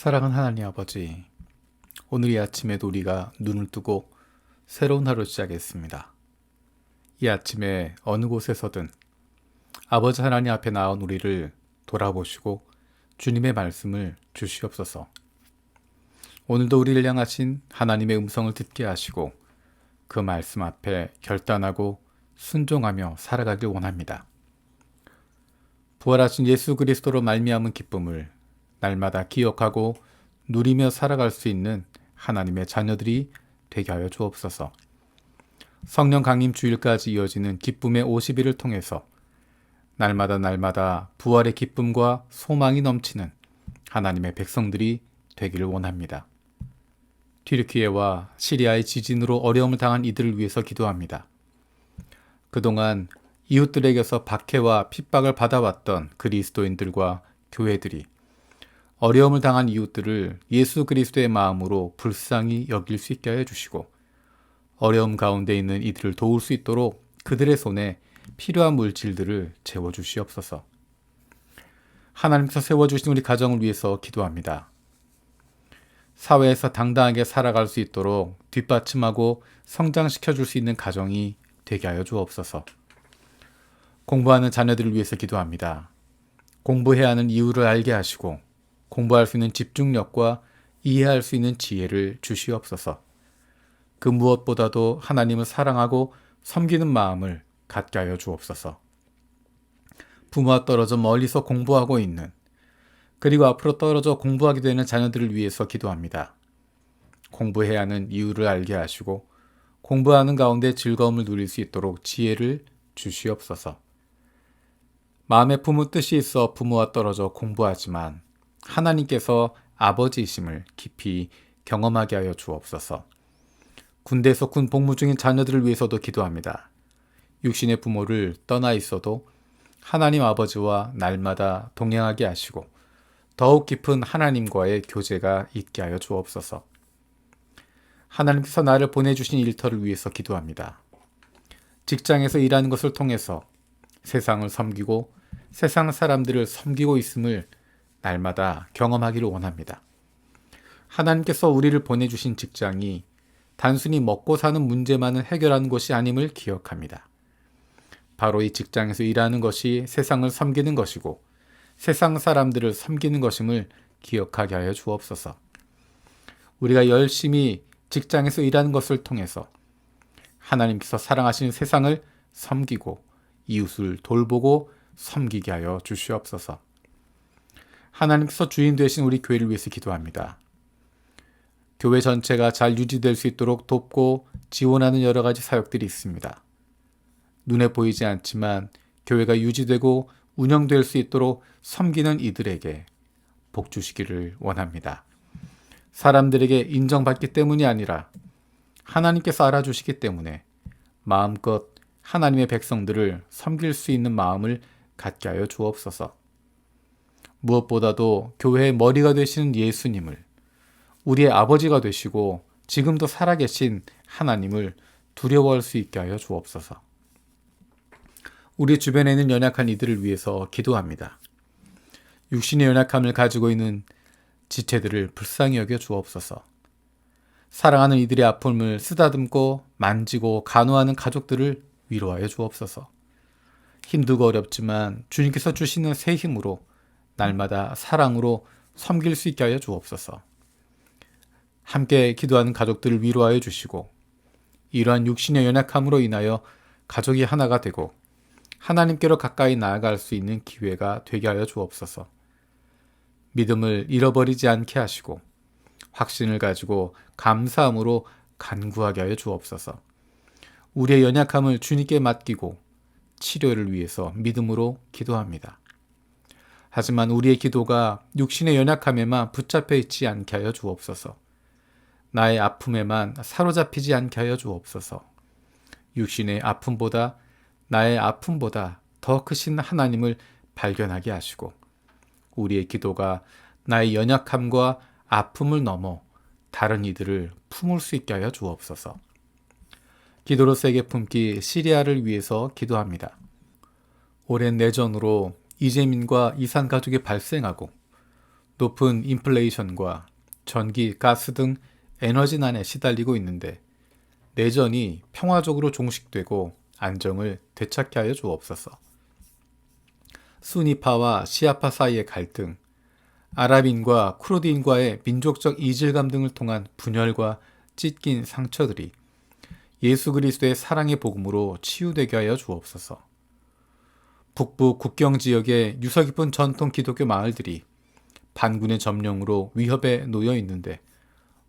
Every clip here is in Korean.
사랑하는 하나님 아버지, 오늘 이 아침에도 우리가 눈을 뜨고 새로운 하루 시작했습니다. 이 아침에 어느 곳에서든 아버지 하나님 앞에 나온 우리를 돌아보시고 주님의 말씀을 주시옵소서. 오늘도 우리를 향하신 하나님의 음성을 듣게 하시고 그 말씀 앞에 결단하고 순종하며 살아가길 원합니다. 부활하신 예수 그리스도로 말미암은 기쁨을 날마다 기억하고 누리며 살아갈 수 있는 하나님의 자녀들이 되게 하여 주옵소서. 성령 강림 주일까지 이어지는 기쁨의 50일을 통해서 날마다 부활의 기쁨과 소망이 넘치는 하나님의 백성들이 되기를 원합니다. 튀르키예와 시리아의 지진으로 어려움을 당한 이들을 위해서 기도합니다. 그동안 이웃들에게서 박해와 핍박을 받아왔던 그리스도인들과 교회들이 어려움을 당한 이웃들을 예수 그리스도의 마음으로 불쌍히 여길 수 있게 해주시고 어려움 가운데 있는 이들을 도울 수 있도록 그들의 손에 필요한 물질들을 채워주시옵소서. 하나님께서 세워주신 우리 가정을 위해서 기도합니다. 사회에서 당당하게 살아갈 수 있도록 뒷받침하고 성장시켜 줄 수 있는 가정이 되게 하여 주옵소서. 공부하는 자녀들을 위해서 기도합니다. 공부해야 하는 이유를 알게 하시고 공부할 수 있는 집중력과 이해할 수 있는 지혜를 주시옵소서. 그 무엇보다도 하나님을 사랑하고 섬기는 마음을 갖게 하여 주옵소서. 부모와 떨어져 멀리서 공부하고 있는 그리고 앞으로 떨어져 공부하게 되는 자녀들을 위해서 기도합니다. 공부해야 하는 이유를 알게 하시고 공부하는 가운데 즐거움을 누릴 수 있도록 지혜를 주시옵소서. 마음에 부모 뜻이 있어 부모와 떨어져 공부하지만 하나님께서 아버지이심을 깊이 경험하게 하여 주옵소서. 군대에서 군 복무 중인 자녀들을 위해서도 기도합니다. 육신의 부모를 떠나 있어도 하나님 아버지와 날마다 동행하게 하시고 더욱 깊은 하나님과의 교제가 있게 하여 주옵소서. 하나님께서 나를 보내주신 일터를 위해서 기도합니다. 직장에서 일하는 것을 통해서 세상을 섬기고 세상 사람들을 섬기고 있음을 날마다 경험하기를 원합니다. 하나님께서 우리를 보내주신 직장이 단순히 먹고 사는 문제만을 해결하는 것이 아님을 기억합니다. 바로 이 직장에서 일하는 것이 세상을 섬기는 것이고 세상 사람들을 섬기는 것임을 기억하게 하여 주옵소서. 우리가 열심히 직장에서 일하는 것을 통해서 하나님께서 사랑하시는 세상을 섬기고 이웃을 돌보고 섬기게 하여 주시옵소서. 하나님께서 주인 되신 우리 교회를 위해서 기도합니다. 교회 전체가 잘 유지될 수 있도록 돕고 지원하는 여러 가지 사역들이 있습니다. 눈에 보이지 않지만 교회가 유지되고 운영될 수 있도록 섬기는 이들에게 복 주시기를 원합니다. 사람들에게 인정받기 때문이 아니라 하나님께서 알아주시기 때문에 마음껏 하나님의 백성들을 섬길 수 있는 마음을 갖게 하여 주옵소서. 무엇보다도 교회의 머리가 되시는 예수님을 우리의 아버지가 되시고 지금도 살아계신 하나님을 두려워할 수 있게 하여 주옵소서. 우리 주변에 있는 연약한 이들을 위해서 기도합니다. 육신의 연약함을 가지고 있는 지체들을 불쌍히 여겨 주옵소서. 사랑하는 이들의 아픔을 쓰다듬고 만지고 간호하는 가족들을 위로하여 주옵소서. 힘들고 어렵지만 주님께서 주시는 새 힘으로 날마다 사랑으로 섬길 수 있게 하여 주옵소서. 함께 기도하는 가족들을 위로하여 주시고 이러한 육신의 연약함으로 인하여 가족이 하나가 되고 하나님께로 가까이 나아갈 수 있는 기회가 되게 하여 주옵소서. 믿음을 잃어버리지 않게 하시고 확신을 가지고 감사함으로 간구하게 하여 주옵소서. 우리의 연약함을 주님께 맡기고 치료를 위해서 믿음으로 기도합니다. 하지만 우리의 기도가 육신의 연약함에만 붙잡혀 있지 않게 하여 주옵소서. 나의 아픔에만 사로잡히지 않게 하여 주옵소서. 육신의 아픔보다 나의 아픔보다 더 크신 하나님을 발견하게 하시고 우리의 기도가 나의 연약함과 아픔을 넘어 다른 이들을 품을 수 있게 하여 주옵소서. 기도로 세게 품기 시리아를 위해서 높은 인플레이션과 전기, 가스 등 에너지난에 시달리고 있는데 내전이 평화적으로 종식되고 안정을 되찾게 하여 주옵소서. 수니파와 시아파 사이의 갈등, 아랍인과 쿠르드인과의 민족적 이질감 등을 통한 분열과 찢긴 상처들이 예수 그리스도의 사랑의 복음으로 치유되게 하여 주옵소서. 북부 국경 지역의 유서 깊은 전통 기독교 마을들이 반군의 점령으로 위협에 놓여 있는데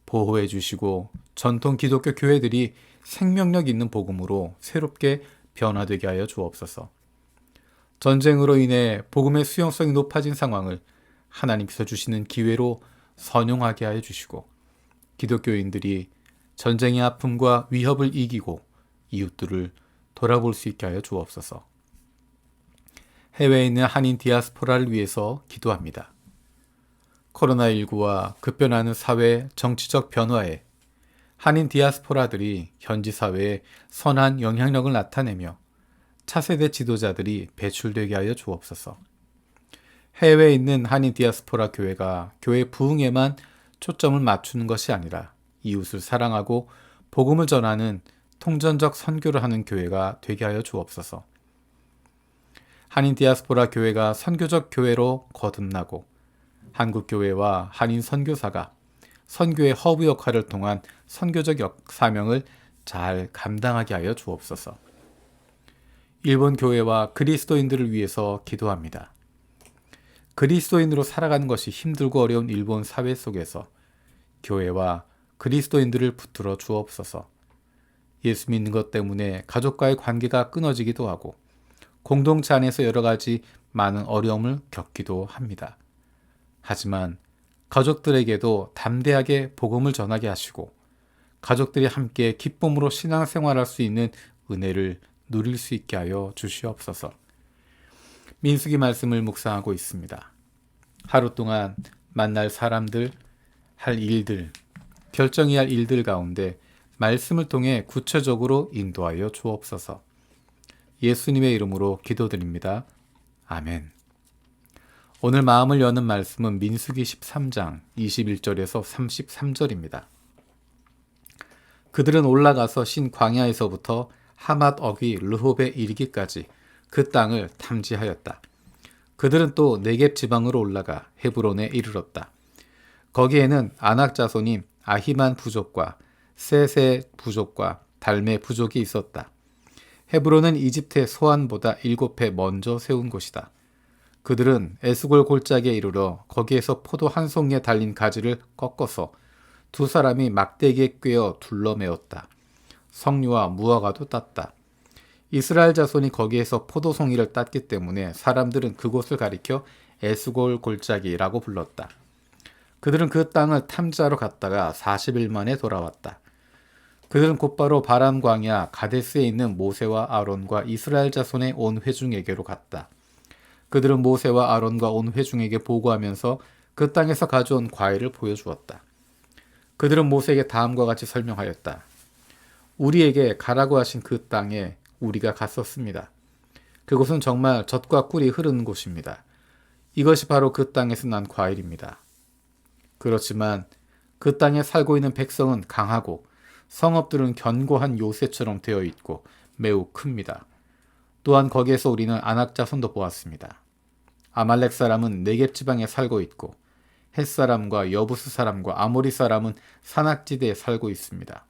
보호해 주시고 전통 기독교 교회들이 생명력 있는 복음으로 새롭게 변화되게 하여 주옵소서. 전쟁으로 인해 복음의 수용성이 높아진 상황을 하나님께서 주시는 기회로 선용하게 하여 주시고 기독교인들이 전쟁의 아픔과 위협을 이기고 이웃들을 돌아볼 수 있게 하여 주옵소서. 해외에 있는 한인 디아스포라를 위해서 기도합니다. 코로나19와 급변하는 사회 정치적 변화에 한인 디아스포라들이 현지 사회에 선한 영향력을 나타내며 차세대 지도자들이 배출되게 하여 주옵소서. 해외에 있는 한인 디아스포라 교회가 교회 부흥에만 초점을 맞추는 것이 아니라 이웃을 사랑하고 복음을 전하는 통전적 선교를 하는 교회가 되게 하여 주옵소서. 한인 디아스포라 교회가 선교적 교회로 거듭나고 한국 교회와 한인 선교사가 선교의 허브 역할을 통한 선교적 사명을 잘 감당하게 하여 주옵소서. 일본 교회와 그리스도인들을 위해서 기도합니다. 그리스도인으로 살아가는 것이 힘들고 어려운 일본 사회 속에서 교회와 그리스도인들을 붙들어 주옵소서. 예수 믿는 것 때문에 가족과의 관계가 끊어지기도 하고 공동체 안에서 여러 가지 많은 어려움을 겪기도 합니다. 하지만 가족들에게도 담대하게 복음을 전하게 하시고 가족들이 함께 기쁨으로 신앙생활할 수 있는 은혜를 누릴 수 있게 하여 주시옵소서. 민수기 말씀을 묵상하고 있습니다. 하루 동안 만날 사람들, 할 일들, 결정해야 할 일들 가운데 말씀을 통해 구체적으로 인도하여 주옵소서. 예수님의 이름으로 기도드립니다. 아멘. 오늘 마음을 여는 말씀은 민수기 13장 21절에서 33절입니다. 그들은 올라가서 신 광야에서부터 하맛 어귀 르홉에 이르기까지 그 땅을 탐지하였다. 그들은 또 네겝 지방으로 올라가 헤브론에 이르렀다. 거기에는 아낙 자손인 아히만 부족과 세세 부족과 달메 부족이 있었다. 헤브론은 이집트의 소안보다 7배 먼저 세운 곳이다. 그들은 에스골 골짜기에 이르러 거기에서 포도 한 송이에 달린 가지를 꺾어서 두 사람이 막대기에 꿰어 둘러매었다. 석류와 무화과도 땄다. 이스라엘 자손이 거기에서 포도송이를 땄기 때문에 사람들은 그곳을 가리켜 에스골 골짜기라고 불렀다. 그들은 그 땅을 탐지하러 갔다가 40일 만에 돌아왔다. 그들은 곧바로 바람 광야 가데스에 있는 모세와 아론과 이스라엘 자손의 온 회중에게로 갔다. 그들은 모세와 아론과 온 회중에게 보고하면서 그 땅에서 가져온 과일을 보여주었다. 그들은 모세에게 다음과 같이 설명하였다. 우리에게 가라고 하신 그 땅에 우리가 갔었습니다. 그곳은 정말 젖과 꿀이 흐르는 곳입니다. 이것이 바로 그 땅에서 난 과일입니다. 그렇지만 그 땅에 살고 있는 백성은 강하고 성읍들은 견고한 요새처럼 되어 있고 매우 큽니다. 또한 거기에서 우리는 아낙 자손도 보았습니다. 아말렉 사람은 네겝 지방에 살고 있고 헷 사람과 여부스 사람과 아모리 사람은 산악지대에 살고 있습니다.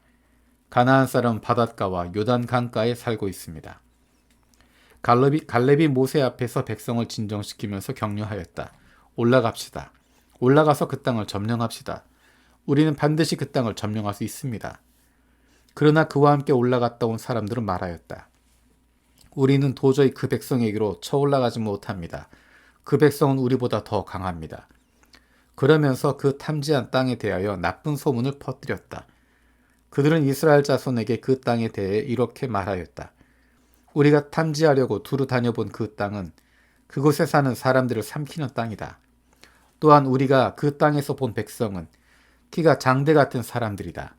가나안 사람은 바닷가와 요단 강가에 살고 있습니다. 갈렙이 모세 앞에서 백성을 진정시키면서 격려하였다. 올라갑시다. 올라가서 그 땅을 점령합시다. 우리는 반드시 그 땅을 점령할 수 있습니다. 그러나 그와 함께 올라갔다 온 사람들은 말하였다. 우리는 도저히 그 백성에게로 쳐올라가지 못합니다. 그 백성은 우리보다 더 강합니다. 그러면서 그 탐지한 땅에 대하여 나쁜 소문을 퍼뜨렸다. 그들은 이스라엘 자손에게 그 땅에 대해 이렇게 말하였다. 우리가 탐지하려고 두루 다녀본 그 땅은 그곳에 사는 사람들을 삼키는 땅이다. 또한 우리가 그 땅에서 본 백성은 키가 장대 같은 사람들이다.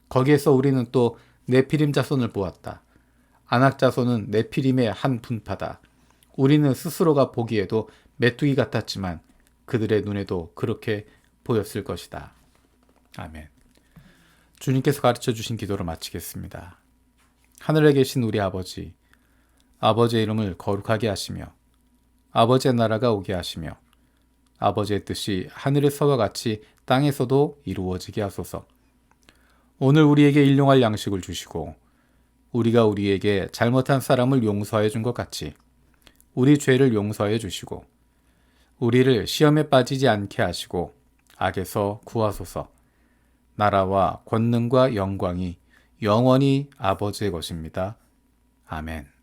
거기에서 우리는 또 네피림 자손을 보았다. 아낙 자손은 네피림의 한 분파다. 우리는 스스로가 보기에도 메뚜기 같았지만 그들의 눈에도 그렇게 보였을 것이다. 아멘. 주님께서 가르쳐 주신 기도를 마치겠습니다. 하늘에 계신 우리 아버지, 아버지의 이름을 거룩하게 하시며 아버지의 나라가 오게 하시며 아버지의 뜻이 하늘에서와 같이 땅에서도 이루어지게 하소서. 오늘 우리에게 일용할 양식을 주시고 우리가 우리에게 잘못한 사람을 용서해 준 것 같이 우리 죄를 용서해 주시고 우리를 시험에 빠지지 않게 하시고 악에서 구하소서. 나라와 권능과 영광이 영원히 아버지의 것입니다. 아멘.